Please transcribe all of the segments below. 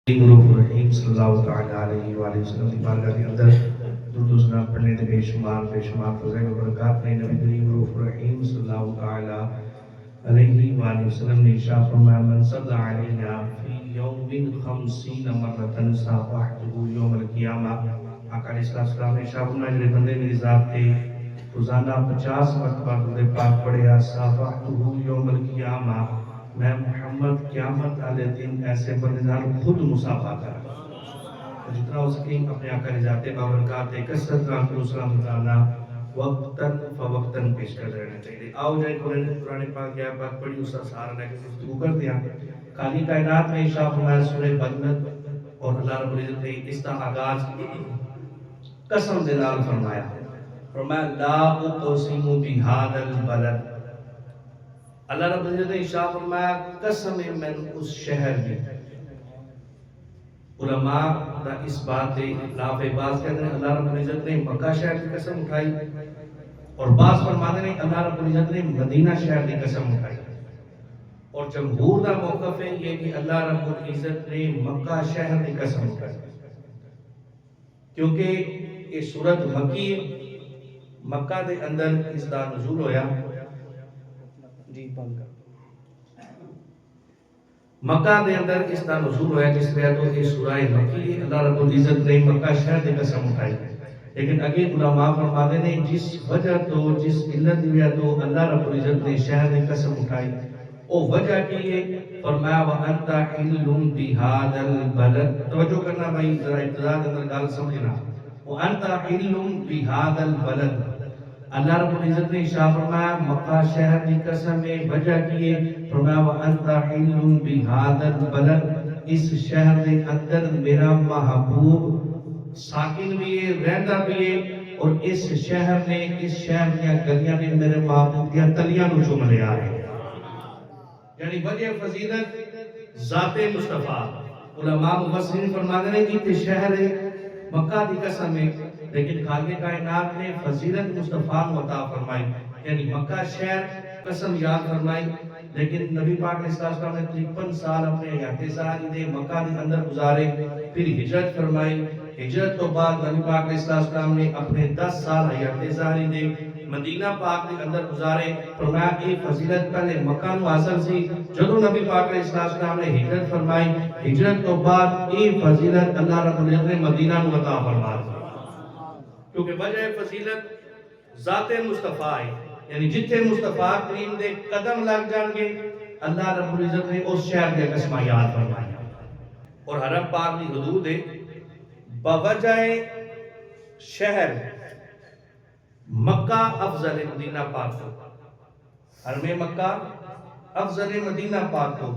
رحیم صلی اللہ تعالیٰ علیہ وآلہ وسلم کی بارگاہ کے اندر درود و سلام پڑھنے کے بے شمار فضائل و برکات نے نبی کریم رؤوف رحیم صلی اللہ تعالیٰ علیہ وآلہ وسلم نے ارشاد فرمایا من صلی علیہ فی یوم 50 مرتن صافحتہ یوم القیامہ۔ آقا علیہ السلام نے ارشاد فرمایا میرے بندے میری ذات پہ روزانہ 50 مرتبہ درود پاک پڑھے صافحتہ یوم القیامہ، میں محمد قیامت والے دن ایسے بندے نال خود مصافحہ کروں۔ جتنا ہو سکے اپنے آقا کی ذات بابرکات کثرت رحمت و سلام بتانا وقتاً فوقتاً پیش کر رہنا چاہیے۔ آؤ جائے قرآن پاک کی آیت پاک پڑھی اس کا سہارا لے کے گفتگو کر دیا۔ خالی کائنات میں ارشاد فرمایا سورہ بلد اور اللہ رب العزت نے اس کا آغاز قسم دے نال فرمایا، فرمایا لا اقسم بہذا البلد۔ اللہ رب العزت نے ارشاد فرمایا قسم میں اس شہر میں۔ علماء دا اس بات دے خلاف بعض کہتے ہیں اللہ رب العزت نے مکہ شہر کی قسم اٹھائی، اور بعض فرماتے ہیں اللہ رب العزت نے مدینہ شہر کی قسم اٹھائی، اور جمہور دا موقف ہے یہ کہ اللہ رب العزت نے مکہ شہر کی قسم اٹھائی، کیونکہ یہ سورت مکی مکہ دے اندر اس دا نزول ہویا۔ جی بند کر مکہ دے اندر اس دا نزول ہویا، جس وجہ تو یہ سورہ مکی اللہ رب العزت نے مکہ شہر کی قسم اٹھائی۔ لیکن اگے علماء فرماتے ہیں جس وجہ تو جس علت کی وجہ تو اللہ رب العزت نے شہر کی قسم اٹھائی وہ وجہ کی ہے، فرمایا وَأَنْتَ حِلٌّ بِهَذَا الْبَلَدِ۔ توجہ کرنا بھائی، ذرا ابتدا کے اندر گل سمجھنا۔ وَأَنْتَ حِلٌّ بِهَذَا الْبَلَدِ، اللہ رب العزت نے ارشاد فرمایا مکہ شہر کی قسم ہے، وجہ کی ہے، فرمایا وَأَنْتَ حِلٌّ بِهَذَا الْبَلَدِ، اس شہر کے اندر میرا محبوب ساکن بھی ہے، رہندا بھی ہے، اور اس شہر نے اس شہر کی گلیاں نے میرے محبوب کی تلیاں نو چوم لیا ہے۔ یعنی وجہ فضیلت ذات مصطفیٰ۔ علماء مفسرین فرماتے ہیں کہ یہ شہر مکہ کی قسم ہے، لیکن خالق کائنات نے فضیلت مصطفیٰ عطا فرمائی، یعنی مکہ شہر قسم یاد فرمائی۔ لیکن نبی پاک علیہ السلام نے 53 سال اپنے حیات ظاہری دے مکہ کے اندر گزارے، پھر ہجرت فرمائی۔ ہجرت تو بعد نبی پاک علیہ السلام نے اپنے 10 سال حیات ظاہری دے مدینہ پاک کے اندر گزارے۔ فرمایا یہ فضیلت پہلے مکہ نو حاصل سی، جدوں نبی پاک علیہ السلام نے ہجرت فرمائی، ہجرت تو بعد یہ فضیلت اللہ رب العزت نے مدینہ نو عطا فرمائی، کیونکہ وجہ فضیلت ذات مصطفیٰ ہے۔ یعنی جتھے مصطفیٰ کریم دے قدم لگ جان گے اللہ رب العزت نے اس شہر کے قسمہ یاد فرمائی، اور حرم پاک کی حدود ہے بوجہ شہر مکہ افضل مدینہ پاک کو، حرم مکہ افضل مدینہ پاک کو،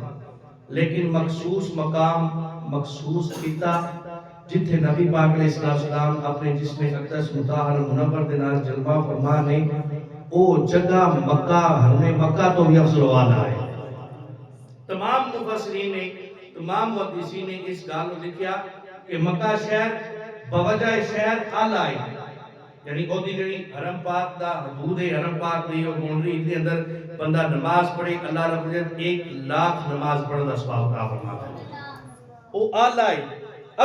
لیکن مخصوص مقام مخصوص خطہ جتھے نبی پاک علیہ السلام اپنے جسم اقدس مطہر منور دے نال جلوہ فرمانے او جگہ مکہ حرم مکہ تو بھی افضل والا ہے۔ تمام مفسرین نے تمام محدثین نے اس گال کو لکھیا کہ مکہ شہر بوجہ شہر اعلیٰ ہے، یعنی او دی جڑی حرم پاک دا حدود ہے، حرم پاک دی او باؤنڈری دے اندر بندہ نماز پڑھے اللہ رب العزت 1,00,000 نماز پڑھن دا ثواب عطا فرماتا ہے، او اعلیٰ ہے،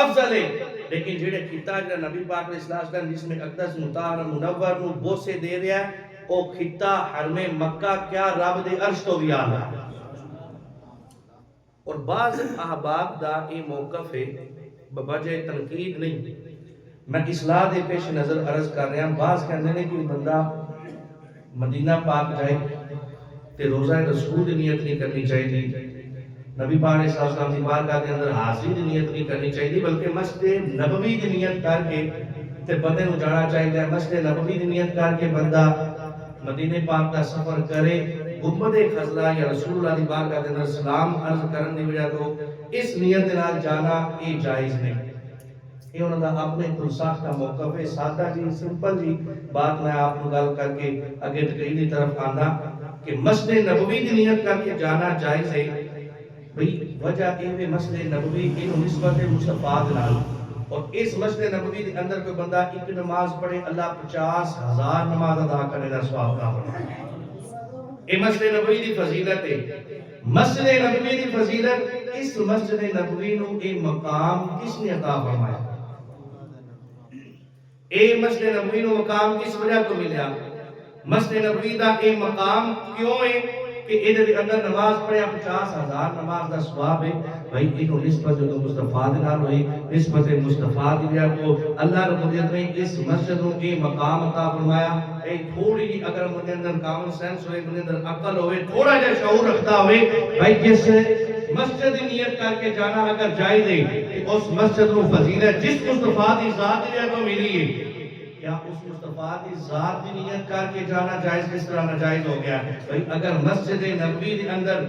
افضل ہے۔ لیکن جڑے خطہ جڑا نبی پاک علیہ السلام جس میں اقدس مطہر منور نو بوسے دے رہا ہے او خطہ حرم مکہ کیا رب دے عرش تو بھی اعلیٰ ہے۔ اور بعض احباب دا یہ موقف ہے بوجہ تنقید نہیں، میں اصلاح دے پیش نظر عرض کر رہا ہوں۔ بعض کہتے ہیں کہ بندہ مدینہ پاک جائے تے روزہ رسول دی نیت نہیں کرنی چاہیے، نبی پاک علیہ السلام کی بارگاہ کے اندر حاضری دی نیت نہیں کرنی چاہیے، بلکہ مسجد نبوی دی نیت کر کے تے بندے نو جانا چاہیے۔ مسجد نبوی دی نیت کر کے بندہ مدینہ پاک کا سفر کرے، گنبد خضرا یا رسول اللہ دی بارگاہ کے اندر سلام عرض کرن دی وجہ تو اس نیت دے نال جانا یہ جائز نہیں۔ یہ انہوں نے اپنے خود ساختہ موقف ہے، سادہ جی سمپل جی بات میں آپ کو گل کر کے اگے تقریر کی طرف آنا کہ مسجد نبوی دی نیت کر کے جانا جائز ہے۔ بھئی وجہ یہ مسجد نبوی انہوں نسبت مصطفیٰ دلال، اور اس مسجد نبوی دے اندر کوئی بندہ ایک نماز پڑھے اللہ 50,000 نماز ادا کرنے کا ثواب عطا فرمائے۔ یہ مسجد نبوی دی فضیلت ہے۔ مسجد نبوی دی فضیلت اس مسجد نبوی نو اے مقام کس نے عطا فرمایا؟ اے مسجد نبوی نو مقام کس وجہ تو ملیا؟ مسجد نبوی دا اے مقام کیوں ہے کہ ادھر اندر نماز پڑھے 50,000 نماز دا ثواب ہے بھائی انہوں نسبت جو مصطفیٰ دے نال ہوئی نسبت مصطفیٰ دیا کو اللہ رب العزت نے اس مسجد کو یہ مقام عطا فرمایا. اے تھوڑی جی اگر مجھے اندر کامن سینس ہوئے مجھے اندر عقل ہوئے تھوڑا جا شعور رکھتا ہوئے بھائی جس مسجد نیت کر کے جانا اگر جائز ہے کہ اس مسجد کو فضیلت جس مصطفیٰ دی ذات دیا کو ملی ہے کیا اس مصطفیٰ کی ذات کی نیت کر کے جانا جائز کس طرح ناجائز ہو گیا؟ بھئی اگر مسجد نبوی کے اندر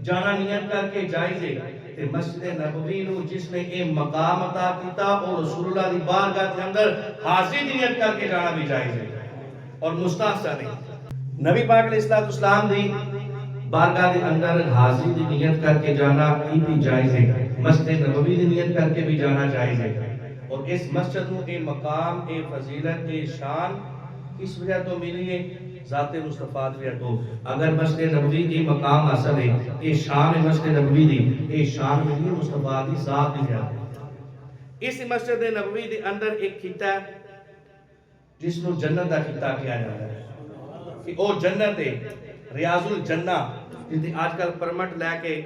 جانا نیت کر کے جائز ہے کہ مسجد نبوی نو جس نے اے مقام عطا کیتا اور رسول اللہ دی بارگاہ کے اندر حاضری دی نیت کر کے جانا بھی جائز ہے اور مستحسن ہے. نبی پاک علیہ السلام دی بارگاہ کے اندر حاضری دی نیت کر کے جانا یہ بھی جائز ہے. مسجد نبوی دی نیت کر کے بھی جانا جائز ہے. اور اس مسجد کو اے مقام اے فضیلت اے شان کس وجہ تو ملی ہے؟ ذات مصطفیٰ وجہ تو. اگر مسجد نبوی کی مقام حاصل ہے اے شان مسجد نبوی دی اے شان ملی مصطفیٰ دی ذات دی ہے. اس مسجد نبوی دے اندر ایک خطہ جس کو جنت دا خطہ کیا جاتا ہے کہ او جنت ہے ریاض الجنہ جس دی آج کل پرمٹ لے کے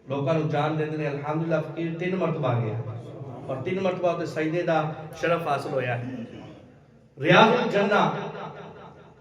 لوگوں کو جان دیتے ہیں. الحمدللہ فقیر 3 مرتبہ گیا اور 3 مرتبہ تے سجدے دا شرف حاصل ہویا ہے. ریاض الجنہ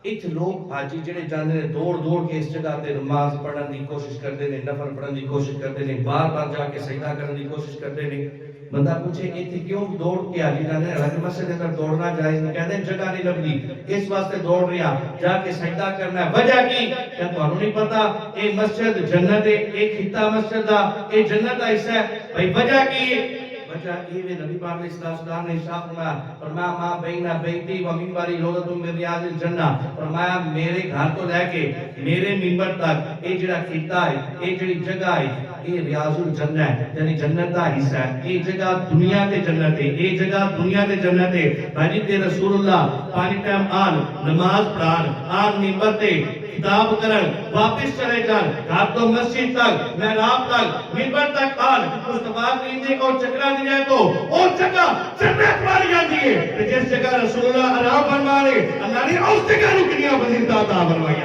ایک لوگ حاجی جڑے جاندے نے دوڑ دوڑ کے اس جگہ تے نماز پڑھن دی کوشش کرتے ہیں نفل پڑھن دی کوشش کرتے ہیں بار بار جا کے سجدہ کرنے دی کوشش کرتے ہیں. بندہ پوچھے ایتھے کیوں دوڑ کے حاجی جاندے ہیں؟ حالانکہ مسجد کے اندر دوڑنا جائز نہیں کہتے ہیں جگہ نہیں لبھی اس واسطے دوڑ رہا جا کے سجدہ کرنا ہے. وجہ کی کیا تانوں نہیں پتا اے مسجد جنت ہے اے خطہ مسجد دا اے جنت دا حصہ ہے. بھائی وجہ کی وجہ یہ نبی پاک علیہ السلام نے ارشاد فرمایا ما بین بیتی و منبری روضۃ من ریاض الجنہ. فرمایا میرے گھر تو لے کے میرے منبر تک اے جڑا خطہ ہے اے جڑی جگہ ہے اے ریاض الجنہ ہے یعنی جنت دا حصہ ہے. اے جگہ دنیا تے جنت ہے اے جگہ دنیا تے جنت ہے. بھائی تے رسول اللہ 5 ٹائم آن نماز پڑھان آن منبر تے خطاب کرن واپس چلے جان گھر تو مسجد تک محراب تک منبر تک آن مصطفیٰ کریم دے اور چکرا دی جائے تو اور جگہ جنت ماری جاتی ہے. جس جگہ رسول اللہ آرام فرما رہے اللہ نے اس جگہ رکنیاں فضیلت عطا فرمائی.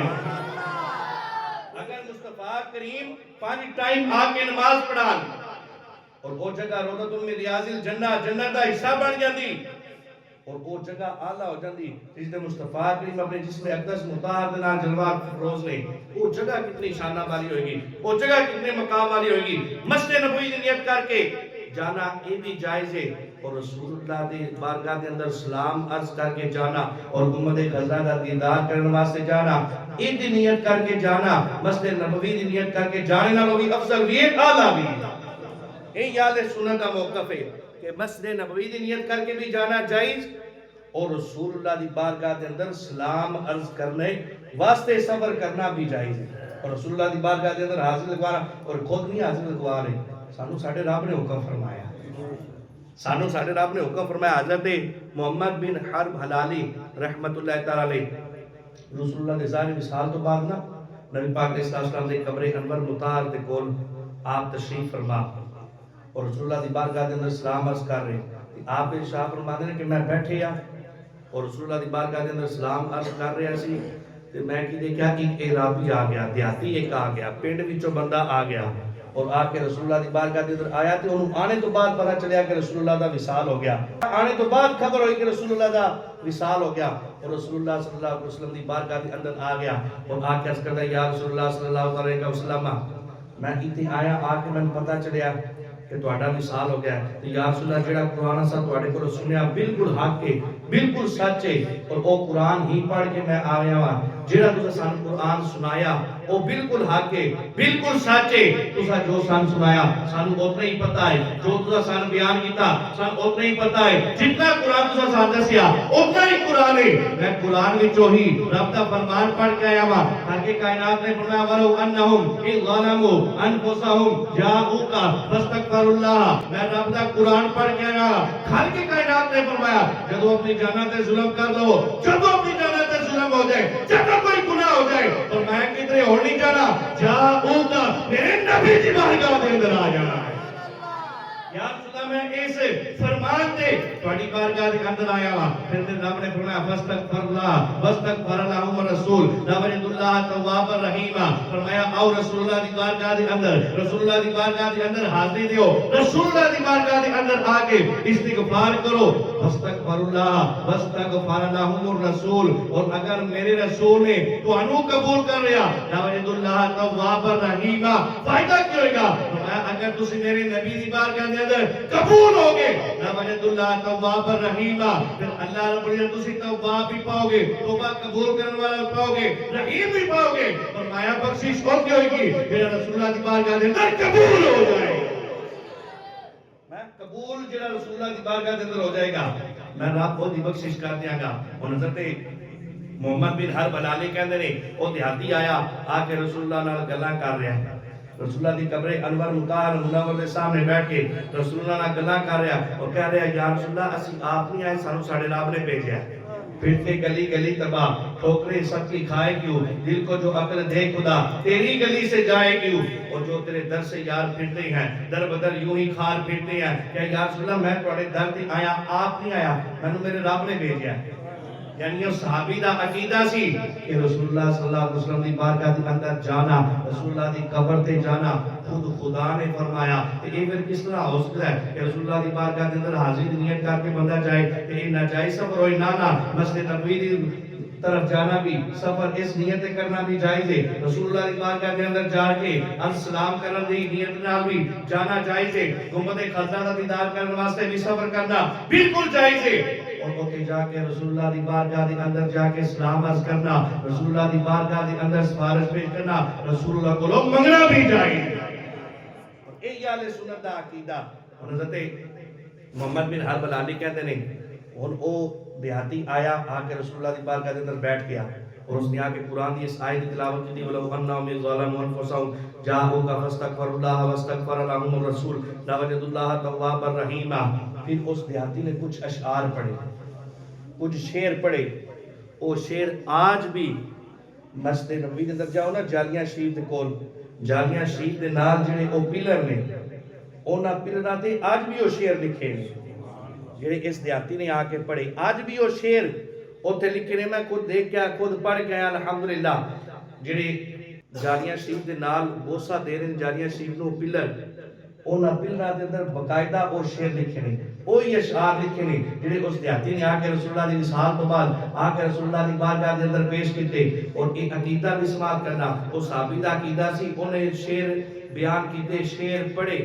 اگر مصطفیٰ کریم 5 ٹائم آ کے نماز پڑھان اور وہ جگہ روضۃ من ریاض الجنہ جنت دا حصہ بن جاتی اور وہ جگہ اعلیٰ ہو جاندی جس نے مصطفیٰ کریم اپنے جسم اقدس مطہر دے نال جلوہ فروز نے وہ جگہ کتنی شانہ والی ہوئے گی وہ جگہ کتنے مقام والی ہوئے گی. مسجد نبوی دی نیت کر کے جانا یہ بھی جائز ہے اور رسول اللہ دے بارگاہ دے اندر سلام عرض کر کے جانا اور گنبد خضرا دا دیدار کرنے واسطے جانا یہ دی نیت کر کے جانا مسجد نبوی دی نیت کر کے جانے نالوں بھی افضل بھی ہے اعلیٰ بھی ہے. یہ یاد سنت کا موقف ہے کہ مسجد نبوی دی نیت کر کے بھی جانا جائز اور رسول اللہ دی بارگاہ دے اندر سلام عرض کرنے واسطے سفر کرنا بھی جائز ہے. اور رسول اللہ دی بارگاہ دے اندر حاضر لگوانا اور خود نہیں حاضر لگوا رہے سانو ساڑھے رب نے حکم فرمایا سانو ساڑھے رب نے حکم فرمایا. حضرت محمد بن حرب حلالی رحمت اللہ تعالی علیہ رسول اللہ دے ظاہر وصال تو بعد نا نبی پاک علیہ السلام دے قبر انور مطہر دے کول آپ تشریف فرما اور رسول اللہ دی بارگاہ دے اندر سلام عرض کر رہے. آپ ارشاد فرماتے ہیں کہ میں بیٹھے اور رسول اللہ دی بارگاہ دے اندر سلام عرض کر رہا سی تے میں کی دیکھا ایک اعرابی آ گیا دیہاتی ایک آ گیا پنڈ وچوں بندہ آ گیا اور آ کے رسول اللہ دی بارگاہ دے اندر آیا تے انہوں آنے تو بعد پتہ چلیا کہ رسول اللہ دا وصال ہو گیا. آنے تو بعد خبر ہوئی کہ رسول اللہ دا وصال ہو گیا اور رسول اللہ صلی اللہ علیہ وسلم دی بارگاہ دے اندر آ گیا اور آ کے عرض کرتا یا رسول اللہ صلی اللہ علیہ وسلم میں ایتھے آیا آ کے میں پتہ چلیا کہ تہاڈا وصال ہو گیا ہے. یا رسول اللہ جڑا قرآن سا تہاڈے کولوں سنیا بالکل حق ہے بالکل سچ ہے اور وہ قرآن ہی پڑھ کے میں آیا ہاں جڑا تساں سانو قرآن سنایا وہ بالکل حق ہے بالکل سچ ہے. تساں جو سان سنایا سانو اتنا ہی پتہ ہے جو تساں سان بیان کیتا سانو اتنا ہی پتہ ہے جتنا قرآن تساں سان دسیا اتنا ہی قرآن ہے. میں قرآن وچوں ہی رب دا فرمان پڑھ کے آیا ہاں تاکہ کائنات نے فرمایا ولو انہم ان ظلموا انفسہم جاءوک فاستغفروا اللہ. میں رب دا قرآن پڑھ کے آیا خالق کائنات نے فرمایا جدو اپنی جاناں تے ظلم کر لو جدو اپنی جاناں تے ظلم ہو جائے جدو کوئی گناہ ہو جائے گئے فرمایا کدھر اور نہیں جانا جاؤگا میرے نبی دی بارگاہ دے اندر آ جانا ہے یا رسول اللہ میں اس فرمان دے تھوڑی بارگاہ دے اندر آیا ہوا پھر رب نے فرمایا فاستغفر اللہ واستغفر لهم الرسول لوجد اللہ توابا رحیما فرمایا آؤ رسول اللہ دی بارگاہ دے اندر رسول اللہ دی بارگاہ دے اندر حاضری دیو رسول اللہ دی بارگاہ دے اندر آ کے استغفار کرو فاستغفر اللہ واستغفر لهم الرسول اور اگر میرے رسول نے تو انو قبول کر رہا لوجد اللہ توابا رحیما فائدہ کیا ہوئے گا فرمایا اگر تسی میرے نبی دی بارگاہ دے اندر قبول ہوگے لوجد اللہ تواب الرحیمہ پھر اللہ رب العزت تسی تواب بھی پاؤ گے توبہ قبول کرنے والا پاؤ گے رحیم بھی پاؤ گے فرمایا بخشش اور کیا ہوئے گی میرا رسول اللہ کی بارگاہ دے اندر قبول ہو جائے میں قبول جڑا رسول اللہ کی بارگاہ دے اندر ہو جائے گا میں رب کو دی بخشش کر دیاں گا اور حضرت محمد بن حرب علی کہندے نے او دیہاتی آیا آ کے رسول اللہ نال گلاں کر رہا ہے رسول اللہ دی قبر انور مکار منور دے سامنے بیٹھ کے رسول اللہ نال گلاں کر رہا اور کہہ رہا یا رسول اللہ اسی آپ نہیں آئے سانو ساڈے رب نے بھیجا ہے پھرتے گلی گلی تباہ ٹھوکریں سب کی کھائے کیوں دل کو جو عقل دے خدا تیری گلی سے جائے کیوں اور جو تیرے در سے یار پھرتے ہیں در بدر یوں ہی کھار پھرتے ہیں کہ یا رسول اللہ میں تھوڑے در تے آیا آپ نہیں آیا میں میرے رب نے بھیجا ہے یعنی اس صحابی دا عقیدہ سی کہ رسول اللہ صلی اللہ علیہ وسلم دی بارگاہ دے اندر جانا رسول اللہ دی قبر تے جانا خود خدا نے فرمایا کہ یہ پھر کس طرح ہو سکتا ہے کہ رسول اللہ دی بارگاہ دے اندر حاضری دی نیت کر کے بندہ جائے کہ یہ ناجائز سفر ہوئی نانا مسجد نبوی دی طرف جانا بھی سفر اس نیت کرنا بھی جائز ہے رسول اللہ دی بارگاہ دے اندر جا کے السلام کرن دی نیت نال بھی جانا جائز ہے گنبد خضرا دا دیدار کرنے واسطے بھی سفر کرنا بالکل جائز ہے اور کہ جا کے رسول اللہ دی بارگاہ دے اندر جا کے سلام عرض کرنا رسول اللہ دی بارگاہ دے اندر سفارش پیش کرنا رسول اللہ کو لوگ منگنا بھی جائے اور اے اہل سنت دا عقیدہ اور حضرت محمد بن حرب علی کہتے ہیں اور او دیہاتی آیا آ کے رسول اللہ دی بارگاہ دے اندر بیٹھ گیا اور اس نے آ کے قرآن دی اس آیت کی تلاوت کی ولو انہم ظلموا انفسهم جاءوک فاستغفروا اللہ واستغفر لهم الرسول لوجدوا اللہ توابا رحیما پھر اس دیہاتی نے کچھ اشعار پڑھے کچھ شعر پڑھے وہ شعر آج بھی مسجد نبوی دے اندر جاؤ نا جالیاں شریف دے کول جالیاں شریف دے نال جڑے او پلر نے انہاں پلراں تے آج بھی وہ شعر لکھے نے جڑے اس دیہاتی نے آ کے پڑھے آج بھی وہ شعر اوتھے لکھے نے میں خود دیکھ کے خود پڑھ کے آیا الحمدللہ جڑے جالیاں شریف دے نال بوسا دے رہے جالیاں شریف نو پلر انہاں پلراں دے اندر باقاعدہ او شعر لکھے نے وہی اشعار لکھے نے جڑے اس دیہاتی نے آ کے رسول اللہ دی وصال تو بعد آ کے رسول اللہ دی بارگاہ دے اندر پیش کیتے اور ایک عقیدہ بھی سماعت کرنا وہ صحابی دا عقیدہ سی انہیں شعر بیان کیتے شعر پڑھے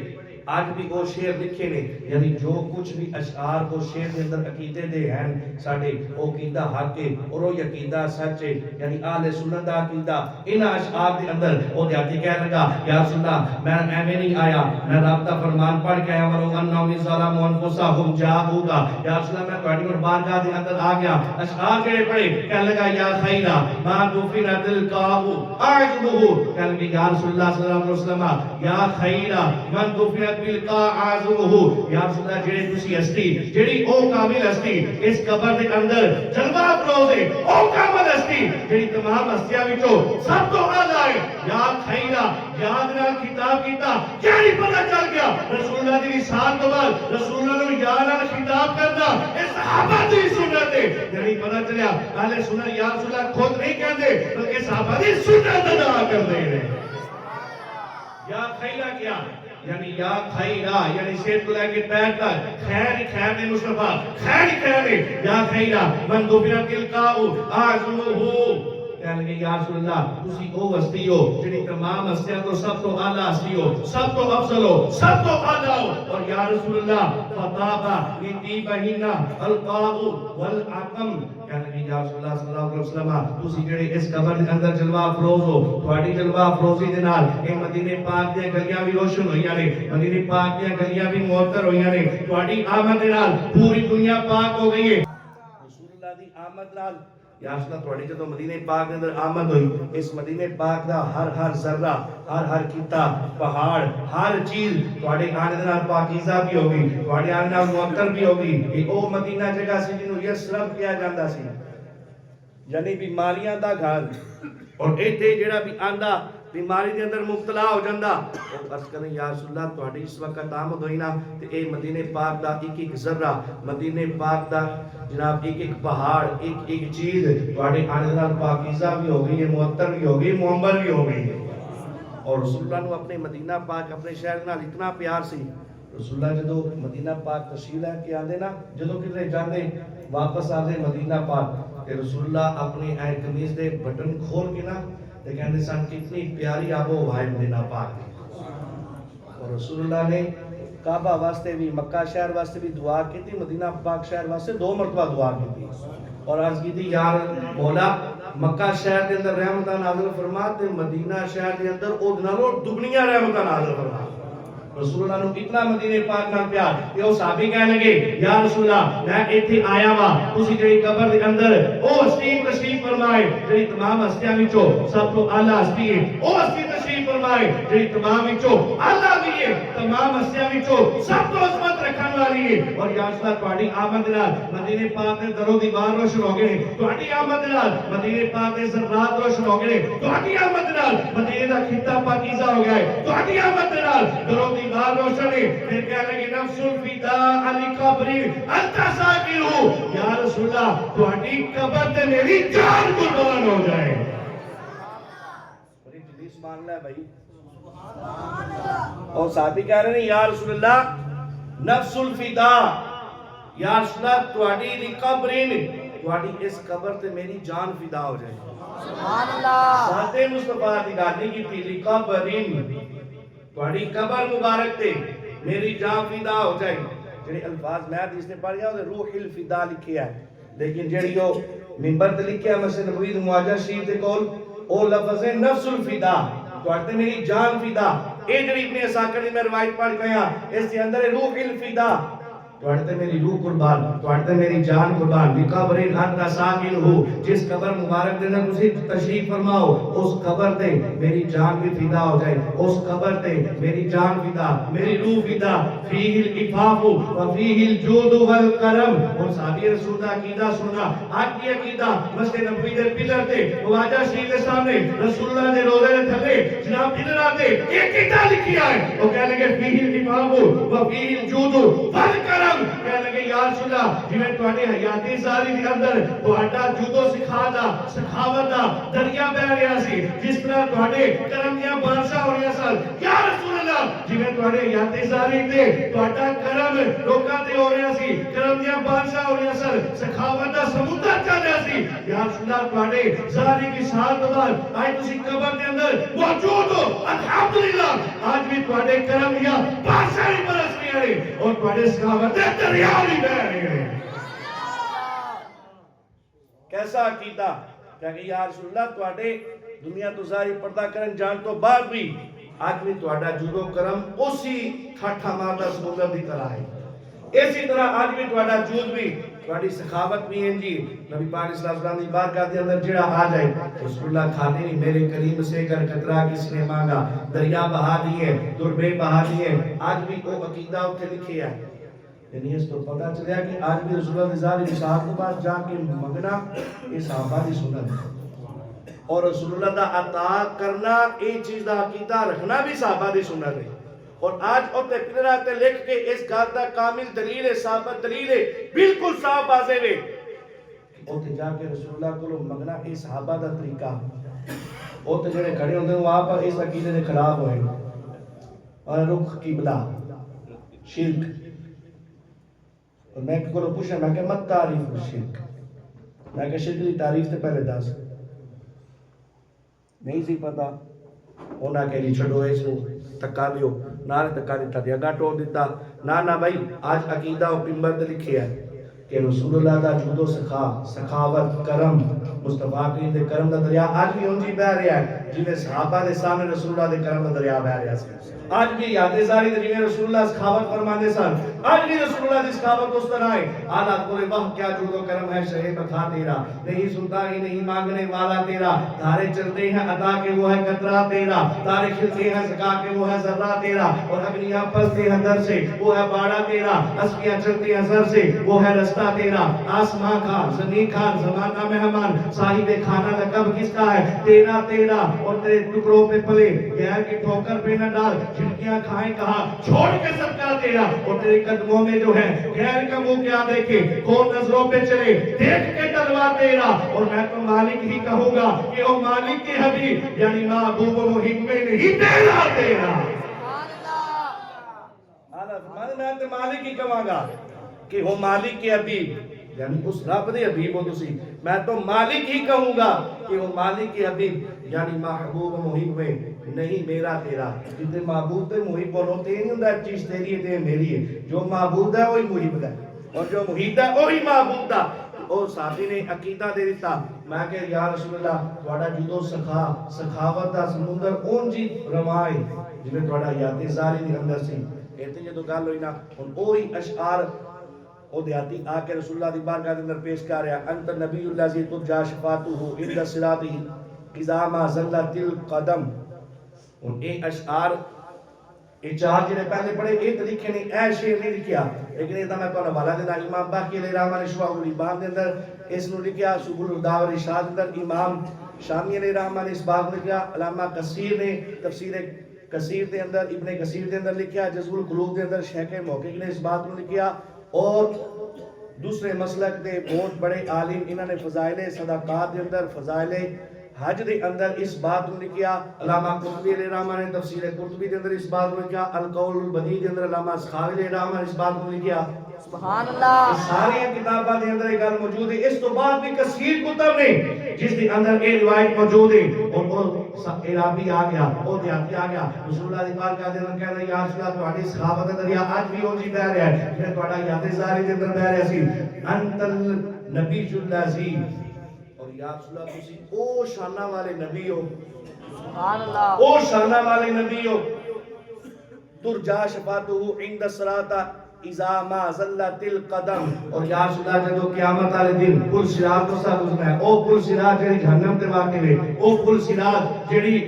آج بھی وہ شعر لکھے نے یعنی جو کچھ بھی اشعار کو شعر کے اندر عقیدے دے ہیں ساڈے وہ عقیدہ حق ہے اور وہ عقیدہ سچ ہے یعنی اہل سنت دا عقیدہ ان اشعار دے اندر وہ دیہاتی کہنے لگا یا رسول اللہ میں ایویں نہیں آیا میں رب دا فرمان پڑھ کے آیا ولو انہم ظلموا انفسهم جاءوک یا رسول اللہ میں تہاڈی بارگاہ دے اندر آ گیا اشعار کہڑے پڑھے کہنے لگا یا خیرا ما دفن دلقاء اعجبه کہنے لگا یا رسول اللہ صلی اللہ علیہ وسلم یا خیرا من دفن بالقاء اعظمه یا رسول اللہ جڑی تسی ہستی جڑی او کامل ہستی اس قبر دے اندر جلوہ افروز ہے او کامل ہستی جڑی تمام ہستیاں وچوں سب تو اعلی ہے یا خیرا یاد نال خطاب کیتا کیڑی پتہ چل گیا رسول اللہ دی وصال تو بعد رسول اللہ نو یاد نال خطاب کرنا اے صحابہ دی سنت ہے یعنی پتہ چلیا اہل سنت یا رسول اللہ خود نہیں کہندے بلکہ صحابہ دی سنت ادا کردے ہیں یا خیرا کیا یعنی یا خیرہ یعنی سیر کو لے کے پیر تک خیر خیر نے مصطفیٰ خیر نے یا خیرہ من دفن تلقاء اعظمه کہنے لگے یا رسول اللہ تسی او ہستی ہو جڑی تمام ہستیاں تو سب تو اعلیٰ ہستی ہو سب تو افضل ہو سب تو اعلیٰ ہو اور یا رسول اللہ فطابہ لطیبہن القاء والعقم کہنے لگے یا رسول اللہ صلی اللہ علیہ وسلم تسی جڑے اس قبر دے اندر جلوہ افروز ہو تھوڑی جلوہ افروزی دے نال اے مدینے پاک دیاں گلیاں بھی روشن ہوئیاں نے مدینے پاک دیاں گلیاں بھی معطر ہوئیاں نے تھوڑی آمد دے نال پوری دنیا پاک ہو گئی ہے رسول اللہ دی آمد نال یا رسول اللہ تھوڑی جدو مدینہ پاک کے اندر آمد ہوئی اس مدینہ پاک دا ہر ذرہ ہر کیتا پہاڑ ہر چیز تھوڑے آنے دنال پاکیزہ بھی ہوگی تھوڑے آنے دنال معطر بھی ہوگی او مدینہ جگہ سی جنہوں یسرب کیا جاندہ سی یعنی بیماریاں دا گھر، اور ایتھے جڑا بھی آندا بیماری دے اندر مبتلا ہو جاندا او عرض کریں یا رسول اللہ تہاڈی اس وقت آمد ہوئی نا تے اے مدینے پاک دا ایک ایک ذرہ، مدینے پاک دا جناب ایک ایک پہاڑ، ایک ایک چیز تہاڈے آنے نال پاکیزہ بھی ہو گئی ہے، معطر بھی ہو گئی، معمر بھی ہو گئی ہے۔ اور رسول اللہ نو اپنے مدینہ پاک اپنے شہر نال اتنا پیار سی، رسول اللہ جدو مدینہ پاک تشریف لے کے آندے نا، جدو کدھر جاندے واپس آندے مدینہ پاک تے رسول اللہ اپنی اے قمیض دے بٹن کھول کے نا تے کہندے سن کتنی پیاری آب و ہوا ہے مدینہ پاک دی۔ اور رسول اللہ نے کعبہ واسطے بھی، مکہ شہر واسطے بھی دعا کی تھی، مدینہ پاک شہر واسطے 2 مرتبہ دعا کی تھی، اور عرض کی تھی یا مولا مکہ شہر دے اندر رحمتہ نازل فرما تے مدینہ شہر دے اندر او دنالوں دگنیاں رحمتہ نازل فرما۔ رسول اللہ نو اتنا مدینے پاک نال پیار کہ وہ صحابی کہنے لگے یا رسول اللہ میں ایتھے آیا وا تسی جڑی قبر دے اندر او ہستی تشریف فرمائے جڑی تمام ہستیاں وچوں سب تو اعلی ہستی ہے، او ہستی تشریف فرمائے جڑی تمام وچوں اعلی بھی ہے، تمام ہستیاں وچوں سب تو عظمت رکھن والی ہے۔ اور یا رسول اللہ تہاڈی آمد نال مدینے پاک دے درو دیوار روشن ہو گئے، تہاڈی آمد نال مدینے پاک دے ذرات روشن ہو گئے، تہاڈی آمد نال مدینے دا خطہ پاکیزہ ہو گیا ہے، تہاڈی آمد نال درو دیوار روشن ہے۔ پھر کہنے لگے نفس الفداء علی قبر انت ساکن، یا رسول اللہ تہاڈی قبر تے میری جان قربان ہو جائے۔ بڑی جلیس مان لے بھائی، اور صحابی کہہ رہے ہیں یا رسول اللہ نفس الفداء، یا رسول اللہ تہاڈی دی قبر تہاڈی اس قبر تے میری جان فدا ہو جائے۔ سبحان اللہ، ساتھ مصطفیٰ دی گل نہیں کی تھی قبر تہاڈی قبر مبارک تے میری جان فدا ہو جائے۔ جڑے الفاظ میں حدیث نے پڑھیا او روح الفدا لکھیا ہے، لیکن جڑی او منبر تے لکھیا مسجد نبوی دی معاجہ شریف دے کول او لفظ ہے نفس الفدا، تہاڈے میری جان فدا۔ اے جڑی ابن اسحاق دی میں روایت پڑھ گیا اس دے اندر روح الفدا، تہاڈے میری روح قربان، تہاڈے میری جان قربان۔ بقبر انت ساکن ہو، جس قبر مبارک دے اندر تسی تشریف فرماؤ اس قبر تے میری جان بھی فدا ہو جائے، اس قبر تے میری جان فدا، میری روح فدا۔ فیہ العفاف و فیہ الجود والکرم۔ اور صحابی رسول دا عقیدہ سننا، آج کی عقیدہ مسجد نبوی دے پلر تے مواجہ شریف دے سامنے رسول اللہ دے روضے دے تھلے جناب پلراں تے ایک عقیدہ لکھیا ہے، وہ کہنے لگے فیہ العفاف و فیہ الجود والکرم۔ کہنے لگے یا رسول اللہ جویں تہاڈے حیاتی زاری دے اندر تہاڈا جودو سکھا دا سخاوت دا دریا بہ رہا سی، جس طرح تہاڈے کرم دیاں بارشاں ہو رہیاں سن، یا رسول اللہ جویں تہاڈے حیاتی زاری تے تہاڈا کرم لوکاں تے ہو رہا سی، کرم دیاں بارشاں ہو رہیاں سن، سخاوت دا سمندر چل رہا سی، یا رسول اللہ تہاڈے زاری کی سال تو بعد آج تسی قبر دے اندر موجود ہو، الحمدللہ آج بھی تہاڈے کرم دیاں بارشاں ہی برس رہی ہیں اور تہاڈے سخاوت دے دریا بھی بہ رہے ہیں۔ کیسا عقیدہ کہ یا رسول اللہ تہاڈے دنیا تو ظاہر پردہ کرن جان تو بعد بھی آج بھی تہاڈا جود و کرم اسی ٹھاٹھا ماردا سمندر دی طرح ہے، اسی طرح آج بھی تہاڈا جود بھی تہاڈی سخاوت بھی ہے جی۔ نبی پاک صلی اللہ علیہ وسلم دی بارگاہ دے اندر جڑا آ جائے رسول اللہ کھاتے نہیں، میرے کریم سے کر قطرہ کس نے مانگا، دریا بہا دیے، دربے بہا دیے، آج بھی وہ عقیدہ اتنے لکھے ہے۔ یعنی اس تو پتہ چلیا کہ آج بھی رسول اللہ نظام صاحب کے پاس جا کے منگنا یہ صحابہ دی سنت ہے، اور رسول اللہ دا عطا کرنا یہ چیز دا عقیدہ رکھنا بھی صحابہ دی سنت ہے۔ اور آج اوتے پلرا تے لکھ کے اس گل دا کامل دلیل ہے، ثابت دلیل ہے، بالکل صاف واضح ہے، اوتے جا کے رسول اللہ کو منگنا یہ صحابہ دا طریقہ۔ اوتے جڑے کھڑے ہوندے وہ آپ اس عقیدے دے خلاف ہوئے اور رخ قبلہ شرک۔ اور میں کو پوچھا میں کہ مت تعریف شرک، میں کہ شرک کی تعریف تے پہلے دس نہیں سی پتا، انہاں کہ جی چھڈو اس نو تکا دیو، نال تکا دیتا تے اگا ٹو دیتا، نہ بھائی آج عقیدہ و پنبر تے لکھیا ہے کہ رسول اللہ دا جود و سخاوت کرم مصطفیٰ کریم دے کرم دا دریا آج بھی اونجی بہ رہا ہے جویں صحابہ دے سامنے رسول اللہ دے کرم دا دریا بہ رہا سی۔ آج بھی یاد زاری تے جویں رسول اللہ سخاوت فرماندے سن، آج بھی رسول اللہ دی سخاوت اس طرح ہے۔ اعلیٰ بولے واہ کیا جود و کرم ہے شہ بتا تیرا، نہیں سنتا ہی نہیں مانگنے والا تیرا، تارے چلتے ہیں عطا کے وہ ہے قطرہ تیرا، تارے کھلتے ہیں زکا کے وہ ہے ذرہ تیرا، اور اگنیاں پھنستے ہیں در سے وہ ہے باڑا تیرا، اسکیاں چلتے ہیں زر سے وہ ہے رستہ راستہ تیرا، آسمان کا زمین کا زمانہ مہمان، صاحب کھانا لقب کس کا ہے؟ تیرا تیرا، اور تیرے ٹکڑوں پہ پلے، غیر کی ٹھوکر پہ نہ ڈال، جھٹکیاں کھائیں کہا چھوڑ کے صدقہ تیرا، اور تیرے قدموں میں جو ہے غیر کا منہ کیا دیکھے، کون نظروں پہ چلے، دیکھ کے ڈلوا تیرا، اور میں تو مالک ہی کہوں گا کہ او مالک کے حبیب، یعنی محبوب و محب میں نہیں تیرا تیرا۔ میں تو مالک ہی کہوں گا کہ وہ مالک کے حبیب، یعنی اس رب دے حبیب ہو تسی، میں تو مالک ہی کہوں گا کہ وہ مالک کے حبیب، یعنی محبوب و محب میں نہیں میرا تیرا۔ جتنے محبوب تے محب ہوتے نہیں ہوندہ چیز تیری ہے تے میری ہے، جو محبوب ہے وہی محب ہے، اور جو محب ہے وہی محبوب ہے۔ او صحابی نے عقیدہ دے دیتا، میں کہ یا رسول اللہ تھوڑا جدو سخاوت دا سمندر اون جی روائے جنہیں تھوڑا یادی زاری دی اندر سی، کہتے ہیں جو گل ہوئی نا، ان اوہی اشعار او دیاتی آکے رسول اللہ دی بارگاہ دے اندر پیش کر رہا، انت نبی اللہ زی ترجا شفاعتہ عند الصراط اذا ما زلت القدم۔ ان اے اشعار یہ چار جنہیں پہلے پڑھے ایک لکھے نہیں، اے شیر نہیں لکھیا، لیکن ایتا میں کہنا والا دینا امام باقی علیہ رحمہ نے شواہ الایمان دے اندر اس نے لکھیا، سبل الہدی و ارشاد اندر امام شامی علیہ رحمہ نے اس بات میں لکھیا، علامہ کثیر نے تفسیر کثیر دے اندر ابن کثیر دے اندر لکھیا، جزو القلوب دے اندر شیخ محقق نے اس بات میں لکھیا، اور دوسرے مسلک دے بہت بڑے عالم انہوں نے فضائل صدقات دے اندر، فضائل حج دے اندر اس بات میں لکھیا، علامہ قرطبی علیہ رحمہ نے تفسیر قرطبی دے اندر اس بات میں لکھیا، القول البدیع دے اندر علامہ سخاوی علیہ رحمہ نے اس بات میں لکھیا، سبحان اللہ، اس ساری کتاباں دے اندر ایک گل موجود ہے، اس تو بعد بھی کثیر کتب نے جس دے اندر ایک روایت موجود ہے، اور وہ عرابی آ گیا، وہ دیاتی آ گیا، رسول اللہ دی بارگاہ دے اندر کہہ رہا یا رسول اللہ تہاڈی صحابت دا دریا اج بھی اونجی بہ رہا ہے جے تہاڈا یاد زاری دے اندر بہ رہا سی، انت النبی الذی، اور یا رسول اللہ تسی او شانہ والے نبی ہو، سبحان اللہ، او شانہ والے نبی ہو، ترجا شفاعتہ عند الصراط اذا ما زلت القدم، اور یا رسول اللہ جدو قیامت والے دن پل صراط تو سا گزرنا ہے، او پل صراط جڑی جہنم تے واقع ہے، او پل صراط جڑی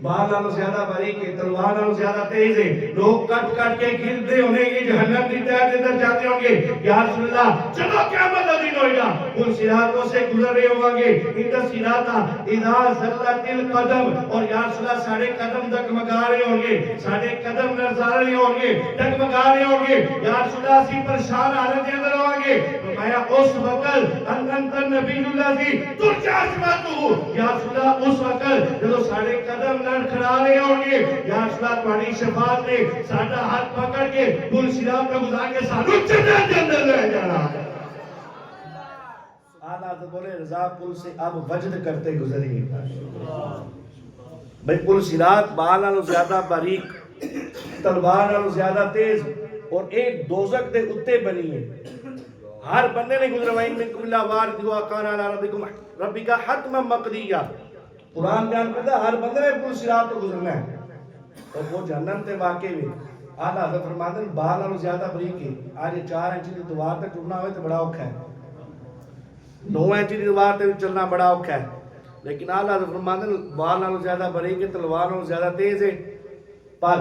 بال نالوں زیادہ باریک ہے، تلوار نالوں زیادہ تیز ہے، لوگ کٹ کٹ کے گرتے ہونے گے، جہنم کی تہہ کے اندر جاتے ہوں گے، یا رسول اللہ چلو قیامت کا دن ہوئے گا، ان صراطوں سے گزر رہے ہوں گے، ان صراطا اذا زلت القدم، اور یا رسول اللہ ساڑھے قدم ڈگمگا رہے ہوں گے، ساڑھے قدم نظر رہے ہوں گے، ڈگمگا رہے ہوں گے، یا رسول اللہ سی پریشان حالت کے اندر ہوں گے، فرمایا اس وقت انت نبی اللہ سی ترجا شفاعتہ، یا رسول اللہ اس وقت جب ساڑھے قدم کھڑا رہے ہوں گے، یا رسول اللہ تمہاری شفاعت نے ساڑھا ہاتھ پکڑ کے پل صراط پہ گزار کے سانو جنت کے اندر لے جانا۔ آلہ تو بولے رضا پل سے اب وجد کرتے گزری، بھئی پل صراط بال نالوں زیادہ باریک، تلوار نالوں زیادہ تیز، اور ایک دوزخ دے اتے بنی ہے، ہر بندے نے گزرا وَإِن مِّنكُمْ إِلَّا وَارِدُهَا كَانَ عَلَىٰ رَبِّكَ حَتْمًا مَّقْضِيًّا۔ قرآن بیان کرتا ہے ہر بندے نے پل صراط تو گزرنا ہے، اور وہ جہنم تے واقع ہوئے، آدھا حضرت فرماتے ہیں بال نالوں زیادہ باریک ہے، آج 4 انچ کی دیوار تے ٹرنا ہوئے تو بڑا اوکھا ہے، 9 انچ کی دیوار تے چلنا بڑا اوکھا ہے، لیکن آدھا حضرت فرماتے ہیں بال نالوں زیادہ باریک ہے، تلوار نالوں زیادہ تیز ہے، پر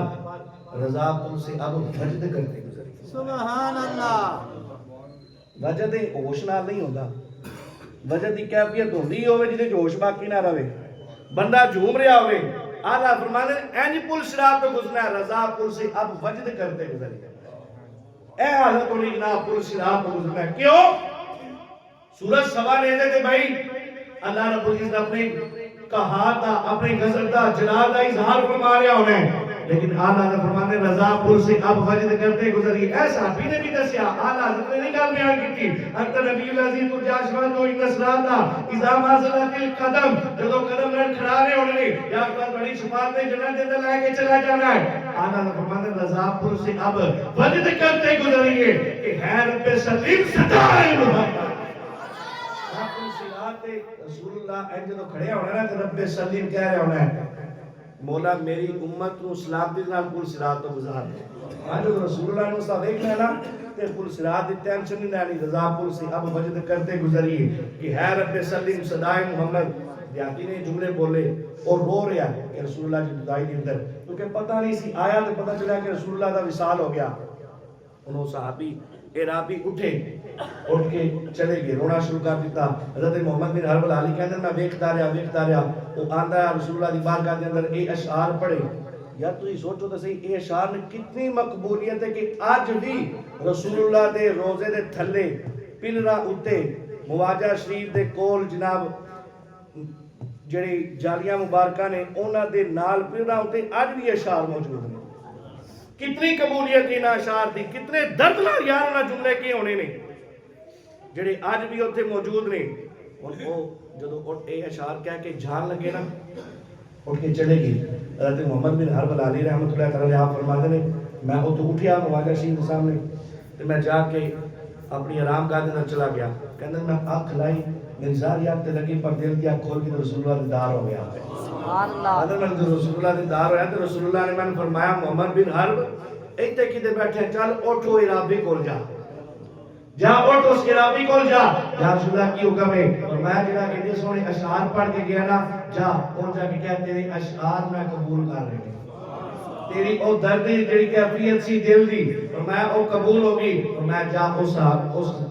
رضا پل سے اب وجد کرتے گزری، سبحان اللہ، وجد ہوش نال نہیں ہوتا، وجد کی کیفیت ہوندی ہوئے جنہیں جوش باقی نہ رہے، بندہ جھوم رہا ہوئے، آلہ فرمانے اینج پل صراط پہ گزرنا ہے، رضا پل سے اب وجد کرتے گزرے، اے حالت ہونی جناب پل صراط پہ گزرنا ہے، کیوں؟ سورج سوا لے دے تھے بھائی، اللہ رب العزت اپنے کہا تھا، اپنے غضب تھا، جلال کا اظہار فرما رہا انہیں، لیکن آلہ حضرت فرمانے رضا پل سے اب وجد کرتے گزری، ایسا بھی نے بھی دسیا، آلہ حضرت نے نہیں گل بیان کی تھی، انت نبی اللہ عزیز ترجا شفاعتہ عند الصراط اذا ما زلت القدم، جدو قدم نہ کھڑا رہے ہونے نے، یا اکبر بڑی شفاعت میں جنت دے اندر لے کے چلا جانا ہے، آلہ حضرت فرمانے رضا پل سے اب وجد کرتے گزری ہے کہ ہے رب سلیم ستائے محمد، رسول اللہ اینجے تو کھڑے ہونا ہے کہ رب سلیم کہہ رہے ہونا ہے، مولا میری امت کو سلامتی نال پل صراط تو گزار دے، آج جو رسول اللہ نے اسا دیکھنا ہے نا کہ پل صراط دی ٹینشن نہیں لینی، رضا پل سے اب وجد کرتے گزری کہ ہے رب سلیم صدائے محمد، دیاتی نے جملے بولے اور رو رہا ہے کہ رسول اللہ کی جدائی کے اندر، کیونکہ پتہ نہیں سی آیا تو پتہ چلا کہ رسول اللہ کا وصال ہو گیا، انہوں صحابی اعرابی اٹھے اٹھ کے چلے گئے رونا شروع کر دیتا حضرت محمد بن حرب العالی کہتے ہیں میں ویکھتا رہا وہ آندا ہے رسول اللہ دی بارگاہ دے اندر اے اشعار پڑھے یار تو ہی سوچو تو صحیح اے اشعار میں کتنی مقبولیت ہے کہ آج بھی رسول اللہ دے روزے دے تھلے پلرا اتے مواجہ شریف دے کول جناب جڑی جالیاں مبارکہ نے اونا دے نال پلرا اتے آج بھی اشعار موجود ہیں کتنی قبولیت ان اشعار دی کتنے دردناک یار نہ جملے کے ہونے نے جڑے آج بھی اتنے موجود نے اور وہ جدو اے اشعار کہہ کے جان لگے نا اٹھ کے چلے گئے حضرت محمد بن حرب العالی رحمۃ اللہ تعالی آپ فرماتے ہیں میں اتو اٹھیا مواجہ شریف کے سامنے تو میں جا کے اپنی آرام گاہ اندر چلا گیا کہتے میں آنکھ لائی میری ساری آنکھ تے لگی پر دل کی آنکھ کھول کے رسول اللہ دیدار ہو گیا حضرت میں رسول اللہ دیدار ہویا تو رسول اللہ نے میں نے فرمایا محمد بن حرب ایتے کدے بیٹھے چل اٹھو عرابی کول جا اٹھ اس عرابی کول جا رسول اللہ کی حکم ہے اور میں جڑا کہ سونے اشعار پڑھ کے گیا نا جا اور جا کے کہہ تیرے اشعار میں قبول کر رہے ہیں تیری او درد جڑی کیفیت سی دل دی اور میں او قبول ہوگی اور میں جا اس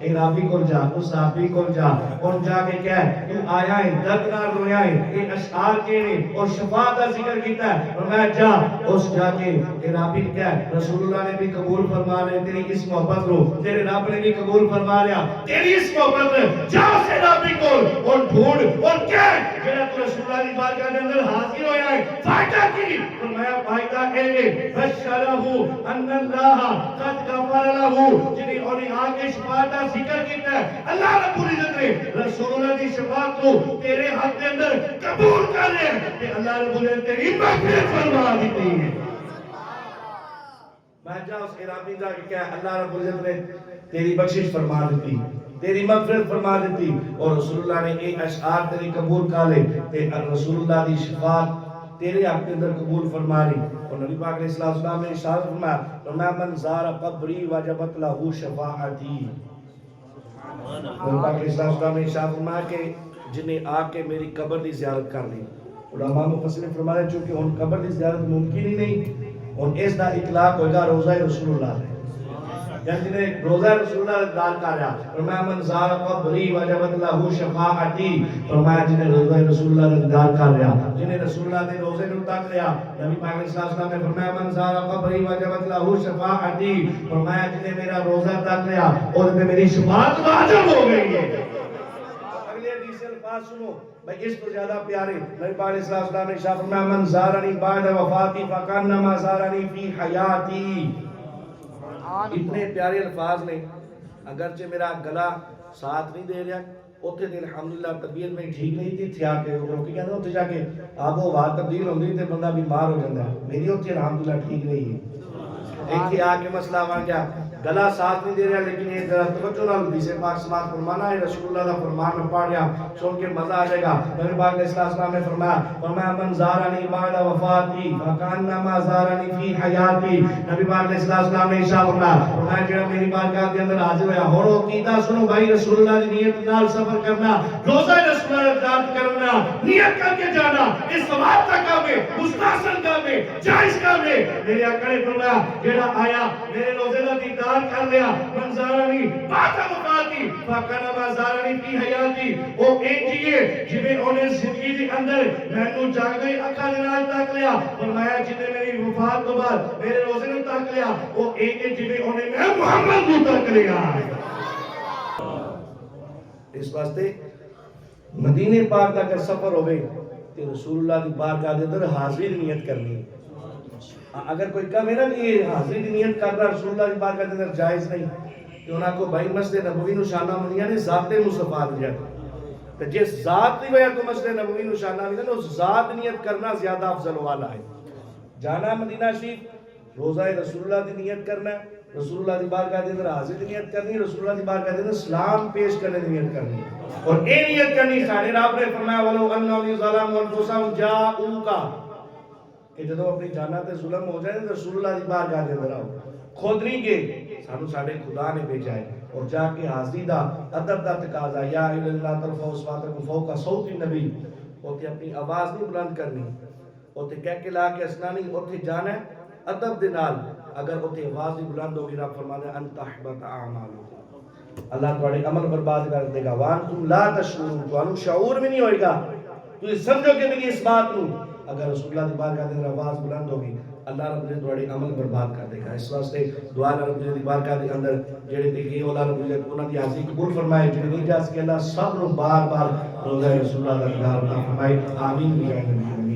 عرابی کول جا اس صحابی کول جا اور جا کے کہہ تو آیا ہے درد نہ رویا ہے یہ اشعار کے نے اور شفا کا ذکر کیتا ہے اور میں جا اس جا کے عرابی کہہ رسول اللہ نے بھی قبول فرما لے تیری اس محبت کو تیرے رب نے بھی قبول فرما لیا تیری اس محبت میں جا اس عرابی کول اور ڈھونڈ اور کہہ جڑا تو رسول اللہ کی بارگاہ کے اندر حاضر ہویا ہے فائدہ کی اور میں فائدہ ہے بشرہ ان اللہ قد غفر لہ جنہیں انہیں آگے شفاعت کا ذکر کیتا ہے اللہ رب العزت نے رسول اللہ کی شفاعت کو تیرے حق کے اندر قبول کر لیا کہ اللہ رب العزت تیری مغفرت فرما دیتی ہے میں جا اس عرابی جا کے کہا اللہ رب العزت نے تیری بخشش فرما دیتی تیری مغفرت فرما دیتی اور رسول اللہ نے ایک اشعار تیری قبول کر لے تے رسول اللہ دی شفاعت تیرے حق کے اندر قبول فرما لی اور نبی پاک علیہ السلام نے ارشاد فرمایا فرمایا من زار قبری وجبت له شفاعتی نبی پاک علیہ السلام نے ارشاد فرمایا کہ جنہیں آ کے میری قبر دی زیارت کر لی علماء مفسرین نے فرمایا چونکہ ان قبر دی زیارت ممکن ہی نہیں اور اس دا اطلاق ہوئے گا روزہ رسول اللہ ہے یعنی جنہیں روزہ رسول اللہ دار کر رہا فرمایا من زار قبری وجبت له شفاعتی فرمایا جنہیں روزہ رسول اللہ دار کر رہا جنہیں رسول اللہ نے روزے نو تک رہا نبی پاک علیہ السلام نے فرمایا من زار قبری وجبت له شفاعتی فرمایا جنہیں میرا روزہ تک رہا اور پہ میری شفاعت واجب ہو گئی ہے اگلے حدیث الفاظ سنو بھئی اس کو زیادہ پیارے نبی پاک علیہ السلام نے ارشاد فرمایا من زارنی بعد وفاتی فکانما زارنی فی حیاتی اتنے پیارے الفاظ نے اگرچہ میرا گلا ساتھ نہیں دے رہا اوتھے تے الحمدللہ طبیعت میں ٹھیک نہیں تھی تھیا کے لوگ کہندے اوتھے جا کے آب و ہوا تبدیل ہوندی تے بندہ بیمار ہو جاندا ہے میری اوتھے الحمدللہ ٹھیک رہی ہے ایک آ کے مسئلہ بن گیا گلا ساتھ نہیں دے رہا لیکن یہ ذرا توجہ نال حدیث پاک سماعت فرمانا ہے رسول اللہ کا فرمان میں پڑھ رہا سن کے مزہ آ جائے گا نبی پاک علیہ السلام نے فرمایا من زارنی بعد وفاتی فکانما زارنی فی حیاتی نبی پاک علیہ السلام نے ارشاد فرمایا جڑا میری بارگاہ کے اندر حاضر ہوا ہن عقیدہ سنو بھائی رسول اللہ کی نیت نال سفر کرنا روزہ رسول اللہ یاد کرنا نیت کر کے جانا اس ثواب کا کام ہے مستحسن کام ہے جائز کام ہے میرے آقا نے فرمایا جڑا آیا میرے روزے کا دیدار کر لیا من زارنی بعد وفاتی فکانما زارنی فی حیاتی او انجیے جویں انہیں زندگی دے اندر مینوں جاگے اکھاں دے نال تک لیا فرمایا جنے میری وفات تو بعد میرے روزے نوں تک لیا او انجیے جویں انہیں میں محمد نوں تک لیا اس واسطے مدینے پاک دا اگر سفر ہوے تے رسول اللہ دی بارگاہ دے اندر حاضری نیت کرنی اگر کوئی کہے نا کہ یہ حاضری نیت کرنا رسول اللہ کی بارگاہ کے اندر جائز نہیں تو انہاں کو بھائی مسجد نبوی نو شانہ منیا نے ذات مصطفیٰ دیا تو جس ذات کی وجہ کو مسجد نبوی نو شانہ منیا نے اس ذات نیت کرنا زیادہ افضل والا ہے جانا مدینہ شریف روزہ رسول اللہ کی نیت کرنا رسول اللہ کی بارگاہ کے اندر حاضری نیت کرنی رسول اللہ کی بارگاہ کے اندر سلام پیش کرنے کی نیت کرنی اور اے نیت کرنی ساڑھے رب نے فرمایا ولو انہم یظلمون انفسہم جاؤکا کہ جدو اپنی جانا تے ظلم ہو جائے تو رسول اللہ کی بارگاہ دے اندر آؤ خود نہیں گئے سانو ساڈے خدا نے بھیجا ہے اور جا کے حاضری دا ادب دا تقاضا یا الہ اللہ طرف اصواتکم فوق صوت النبی اوتے اپنی آواز نہیں بلند کرنی اوتے کہہ کے لا کے ہسنا نہیں اوتے جانا ہے ادب دے نال اگر اتنے آواز بھی بلند ہوگی رب فرماتے ہیں ان تحبط اعمالکم، اللہ تمہارے عمل برباد کر دے گا، وانتم لا تشعرون، تمہیں شعور بھی نہیں ہوئے گا، تو سمجھو کہ میری اس بات کو اگر رسول اللہ کی بارگاہ کے اندر آواز بلند ہوگی اللہ رب العزت تمہارے عمل برباد کر دے گا۔ اس واسطے دعا اللہ رب العزت کی بارگاہ کے اندر جڑے تے گئے اللہ رب العزت انہاں دی حاضری قبول فرمائے، جڑے نہیں جا سکے اللہ سب نو بار بار روزہ رسول اللہ کا دیدار عطا فرمائے، آمین بجائے نبی۔